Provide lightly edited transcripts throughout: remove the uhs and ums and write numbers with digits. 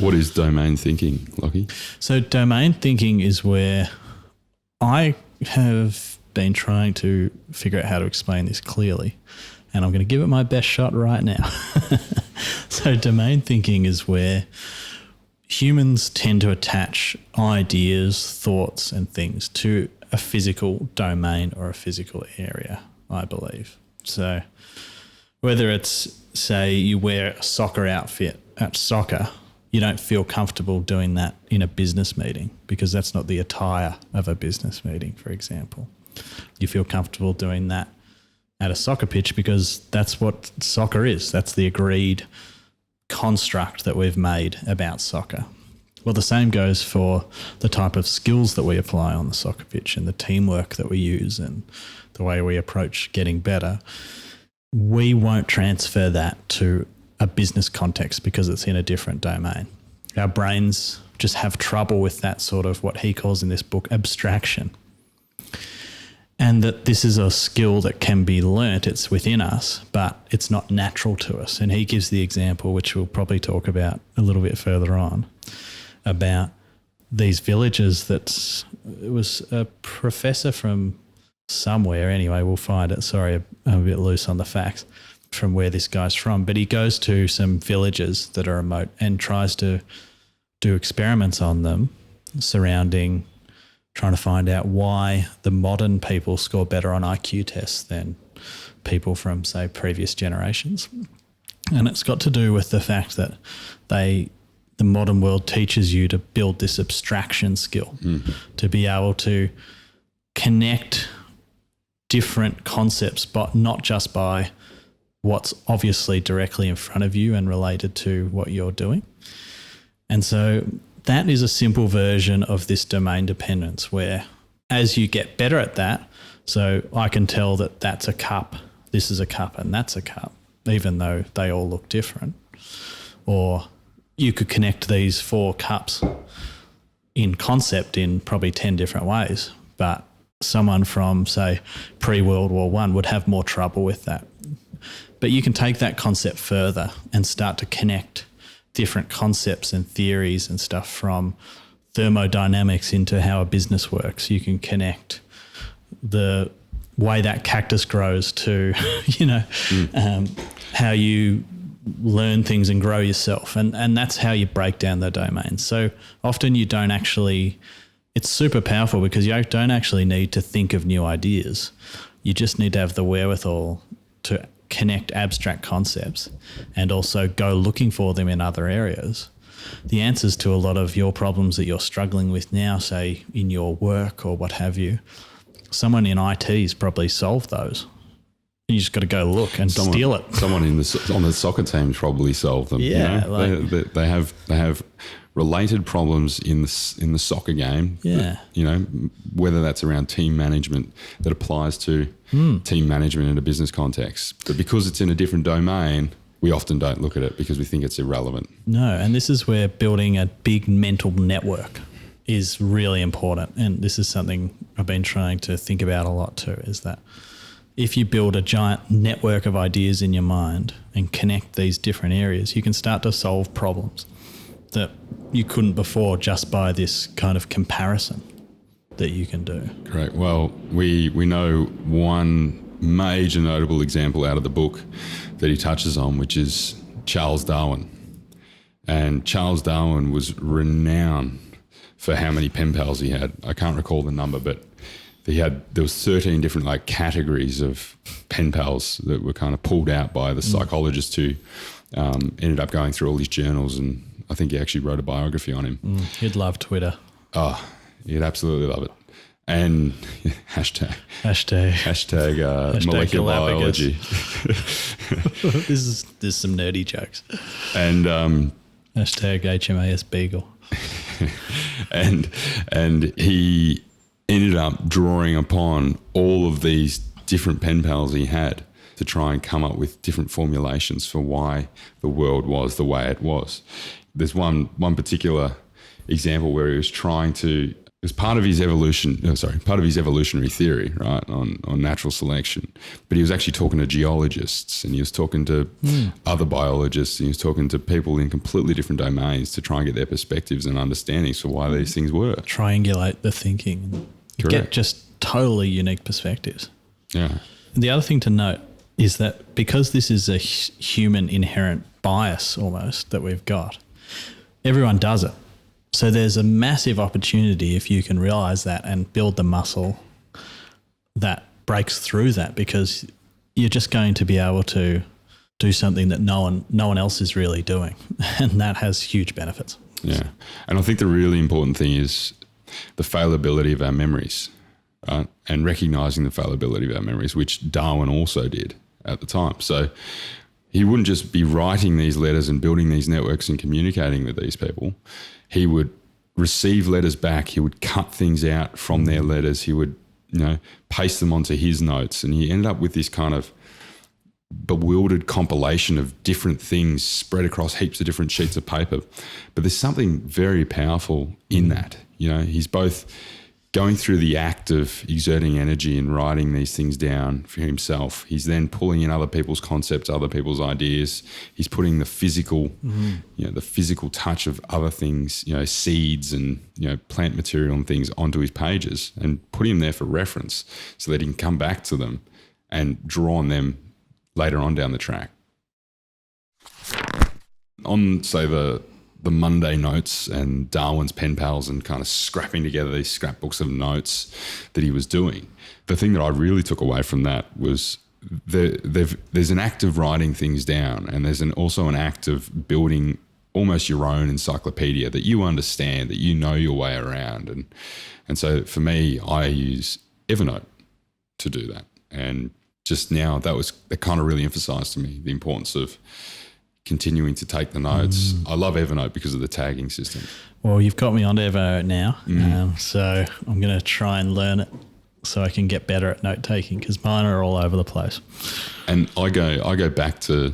What is domain thinking, Lockie? So domain thinking is where I have been trying to figure out how to explain this clearly, and I'm going to give it my best shot right now. So domain thinking is where humans tend to attach ideas, thoughts, and things to a physical domain or a physical area, I believe. So whether it's, say, you wear a soccer outfit at soccer, you don't feel comfortable doing that in a business meeting because that's not the attire of a business meeting, for example. You feel comfortable doing that at a soccer pitch because that's what soccer is. That's the agreed construct that we've made about soccer. Well, the same goes for the type of skills that we apply on the soccer pitch and the teamwork that we use and the way we approach getting better. We won't transfer that to a business context because it's in a different domain. Our brains just have trouble with that sort of what he calls in this book abstraction. And that this is a skill that can be learnt, it's within us, but it's not natural to us. And he gives the example, which we'll probably talk about a little bit further on, about these villages that it was a professor from somewhere, anyway, we'll find it. Sorry, I'm a bit loose on the facts from where this guy's from, but he goes to some villages that are remote and tries to do experiments on them surrounding trying to find out why the modern people score better on IQ tests than people from, say, previous generations. And it's got to do with the fact that the modern world teaches you to build this abstraction skill, to be able to connect different concepts, but not just by what's obviously directly in front of you and related to what you're doing. And so that is a simple version of this domain dependence where as you get better at that, so I can tell that that's a cup, this is a cup and that's a cup, even though they all look different. Or you could connect these 4 cups in concept in probably 10 different ways, but someone from, say, pre-World War I would have more trouble with that. But you can take that concept further and start to connect different concepts and theories and stuff from thermodynamics into how a business works. You can connect the way that cactus grows to, how you learn things and grow yourself. And that's how you break down the domain. So often you don't actually, it's super powerful because you don't actually need to think of new ideas. You just need to have the wherewithal to connect abstract concepts and also go looking for them in other areas. The answers to a lot of your problems that you're struggling with now, say in your work or what have you, someone in IT's probably solved those. You just got to go look and steal it. Someone on the soccer team probably solved them. Yeah, they have related problems in the soccer game. Yeah, whether that's around team management that applies to team management in a business context, but because it's in a different domain, we often don't look at it because we think it's irrelevant. No, and this is where building a big mental network is really important, and this is something I've been trying to think about a lot too. Is that if you build a giant network of ideas in your mind and connect these different areas, you can start to solve problems that you couldn't before just by this kind of comparison that you can do. Great. Well, we know one major notable example out of the book that he touches on, which is Charles Darwin. And Charles Darwin was renowned for how many pen pals he had. I can't recall the number, but there was 13 different categories of pen pals that were kind of pulled out by the psychologist who ended up going through all his journals, and I think he actually wrote a biography on him. He'd love Twitter. Oh, he'd absolutely love it. And hashtag molecular biology. There's some nerdy jokes. And hashtag HMAS Beagle. and he ended up drawing upon all of these different pen pals he had to try and come up with different formulations for why the world was the way it was. There's one particular example where he was trying to It's part of his part of his evolutionary theory, right, on natural selection. But he was actually talking to geologists, and he was talking to other biologists, and he was talking to people in completely different domains to try and get their perspectives and understandings for why these things work. Triangulate the thinking. You get just totally unique perspectives. Yeah. The other thing to note is that because this is a human inherent bias almost that we've got, everyone does it. So there's a massive opportunity if you can realize that and build the muscle that breaks through that, because you're just going to be able to do something that no one else is really doing, and that has huge benefits. Yeah. And I think the really important thing is the fallibility of our memories, right? And recognizing the fallibility of our memories, which Darwin also did at the time. So he wouldn't just be writing these letters and building these networks and communicating with these people. He would receive letters back. He would cut things out from their letters. He would, paste them onto his notes. And he ended up with this kind of bewildered compilation of different things spread across heaps of different sheets of paper. But there's something very powerful in that. He's both going through the act of exerting energy and writing these things down for himself. He's then pulling in other people's concepts, other people's ideas. He's putting the physical, the physical touch of other things, seeds and, plant material and things onto his pages and putting them there for reference so that he can come back to them and draw on them later on down the track. On, say, the Monday notes and Darwin's pen pals and kind of scrapping together these scrapbooks of notes that he was doing, the thing that I really took away from that was there's an act of writing things down, and there's also an act of building almost your own encyclopedia that you understand, that you know your way around. And so for me, I use Evernote to do that. And just now that kind of really emphasized to me the importance of continuing to take the notes. I love Evernote because of the tagging system. Well, you've got me onto Evernote now, so I'm going to try and learn it so I can get better at note taking, because mine are all over the place. And I go back to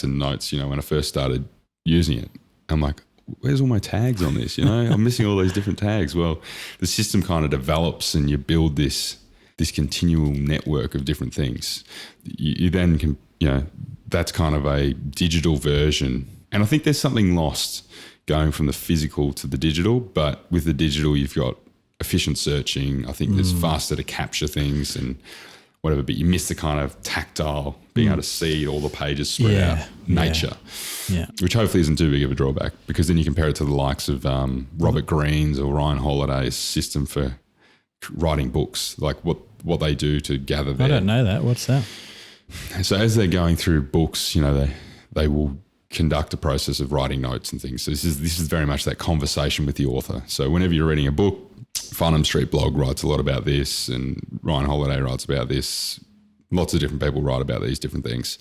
notes. When I first started using it, I'm like, where's all my tags on this? I'm missing all these different tags. Well, the system kind of develops, and you build this continual network of different things. You then can, that's kind of a digital version. And I think there's something lost going from the physical to the digital, but with the digital, you've got efficient searching. I think it's faster to capture things and whatever, but you miss the kind of tactile, being able to see all the pages spread out, nature, which hopefully isn't too big of a drawback, because then you compare it to the likes of Robert Greene's or Ryan Holiday's system for writing books, like what they do to gather their... I don't know that. What's that? So as they're going through books, they will conduct a process of writing notes and things. So this is very much that conversation with the author. So whenever you're reading a book, Farnham Street Blog writes a lot about this, and Ryan Holiday writes about this. Lots of different people write about these different things,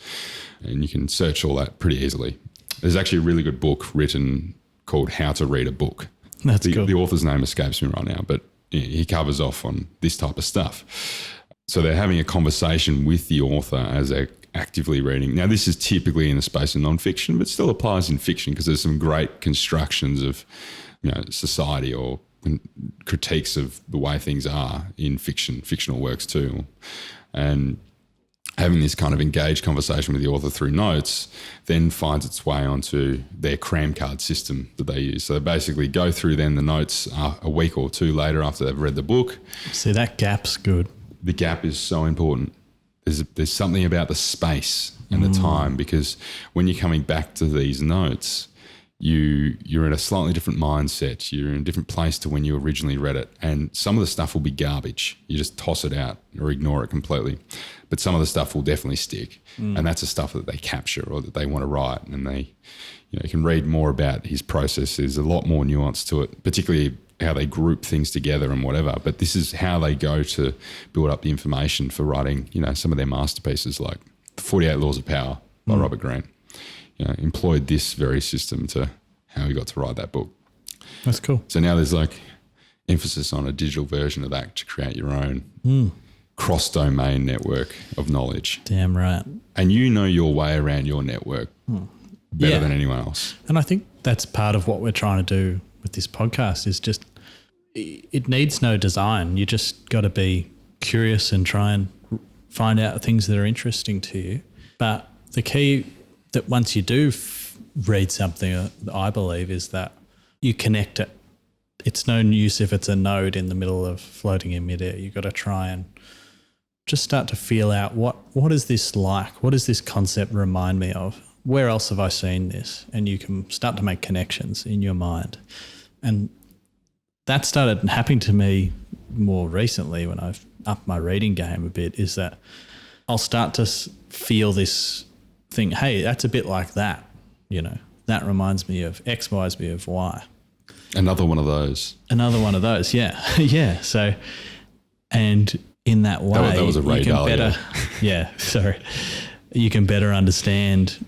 and you can search all that pretty easily. There's actually a really good book written called How to Read a Book. That's cool. The author's name escapes me right now, but he covers off on this type of stuff. So they're having a conversation with the author as they're actively reading. Now, this is typically in the space of nonfiction, but still applies in fiction, because there's some great constructions of society or critiques of the way things are in fictional works too. And having this kind of engaged conversation with the author through notes then finds its way onto their cram card system that they use. So they basically go through then the notes a week or two later after they've read the book. See, that gap's good. The gap is so important. There's something about the space and the time, because when you're coming back to these notes, you're in a slightly different mindset. You're in a different place to when you originally read it. And some of the stuff will be garbage. You just toss it out or ignore it completely. But some of the stuff will definitely stick. And that's the stuff that they capture or that they want to write. And they, you can read more about his process. There's a lot more nuance to it, particularly how they group things together and whatever. But this is how they go to build up the information for writing, some of their masterpieces, like The 48 Laws of Power by Robert Greene. Employed this very system to how he got to write that book. That's cool. So now there's like emphasis on a digital version of that to create your own cross-domain network of knowledge. Damn right. And you know your way around your network better than anyone else. And I think that's part of what we're trying to do with this podcast, is just it needs no design. You just got to be curious and try and find out things that are interesting to you. But the key that once you do read something, I believe, is that you connect it. It's no use if it's a node in the middle of floating in midair. You've got to try and just start to feel out what is this like? What does this concept remind me of? Where else have I seen this? And you can start to make connections in your mind. And that started happening to me more recently when I've upped my reading game a bit, is that I'll start to feel this thing, hey, that's a bit like that, that reminds me of X, reminds me of Y. Another one of those, yeah. Yeah. So, and in that way, that was a Ray Dalio. You can better understand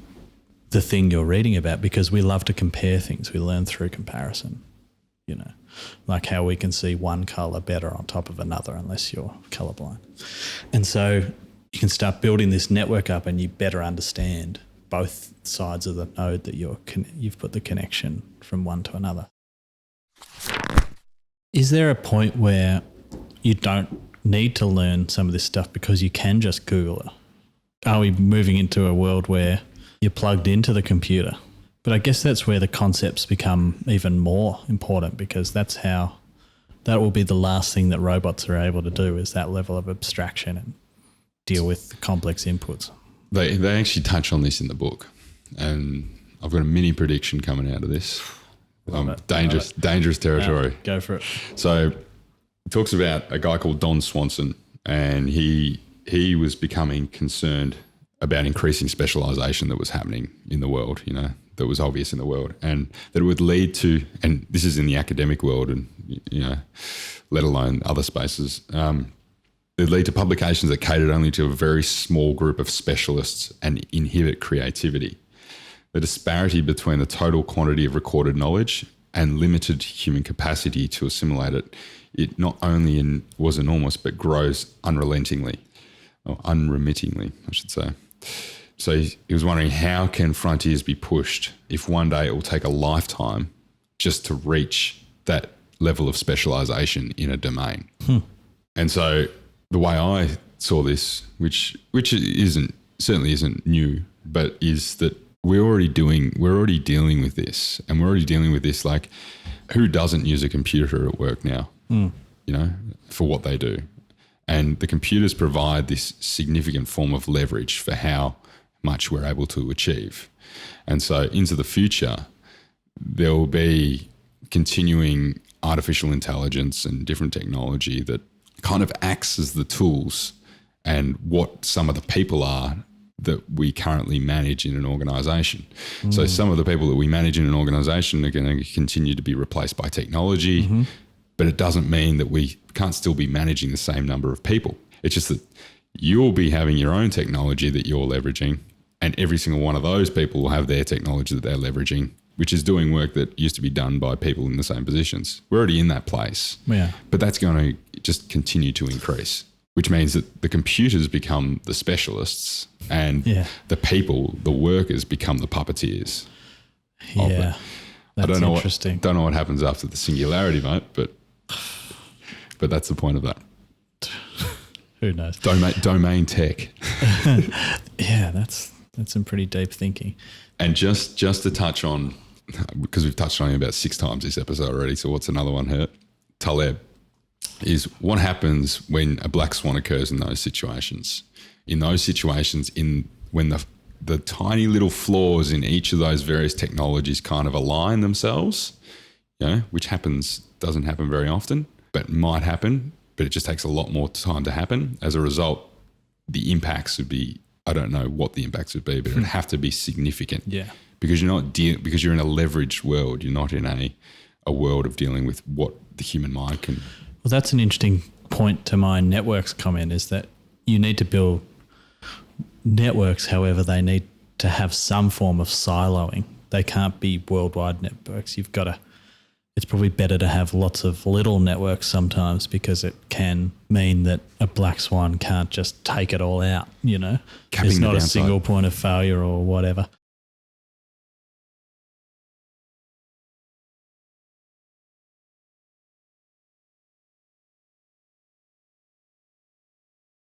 the thing you're reading about, because we love to compare things. We learn through comparison, like how we can see one color better on top of another unless you're colorblind. And so you can start building this network up and you better understand both sides of the node that you've put the connection from one to another. Is there a point where you don't need to learn some of this stuff because you can just Google it? Are we moving into a world where you're plugged into the computer? But I guess that's where the concepts become even more important, because that will be the last thing that robots are able to do, is that level of abstraction and deal with complex inputs. They actually touch on this in the book, and I've got a mini prediction coming out of this. Dangerous territory. Yeah, go for it. So it talks about a guy called Don Swanson, and he was becoming concerned about increasing specialization that was happening in the world, that was obvious in the world, and that it would lead to, and this is in the academic world and, let alone other spaces, it lead to publications that catered only to a very small group of specialists and inhibit creativity. The disparity between the total quantity of recorded knowledge and limited human capacity to assimilate it not only was enormous, but grows unremittingly, I should say. So he was wondering, how can frontiers be pushed if one day it will take a lifetime just to reach that level of specialization in a domain? And so the way I saw this, which certainly isn't new, but is that we're already dealing with this, and we're already dealing with this. Like, who doesn't use a computer at work now, for what they do? And the computers provide this significant form of leverage for how much we're able to achieve. And so into the future, there will be continuing artificial intelligence and different technology that kind of acts as the tools and what some of the people are that we currently manage in an organization. So some of the people that we manage in an organization are going to continue to be replaced by technology, but it doesn't mean that we can't still be managing the same number of people. It's just that you'll be having your own technology that you're leveraging, and every single one of those people will have their technology that they're leveraging, which is doing work that used to be done by people in the same positions. We're already in that place, but that's going to just continue to increase, which means that the computers become the specialists and the people, the workers, become the puppeteers. Yeah, that's interesting. Don't know what happens after the singularity, mate, but that's the point of that. Who knows? Domain tech. Yeah, that's some pretty deep thinking. And just to touch on, because we've touched on it about 6 times this episode already, so what's another one here? Taleb, is what happens when a black swan occurs in those situations. In those situations, when the tiny little flaws in each of those various technologies kind of align themselves, which doesn't happen very often, but might happen, but it just takes a lot more time to happen. As a result, the impacts would be, I don't know what the impacts would be, but it would have to be significant. Yeah. Because because you're in a leveraged world. You're not in a world of dealing with what the human mind can. Well, that's an interesting point to my networks comment, is that you need to build networks. However, they need to have some form of siloing. They can't be worldwide networks. It's probably better to have lots of little networks sometimes, because it can mean that a black swan can't just take it all out, Capping It's not the a downside. single point of failure or whatever.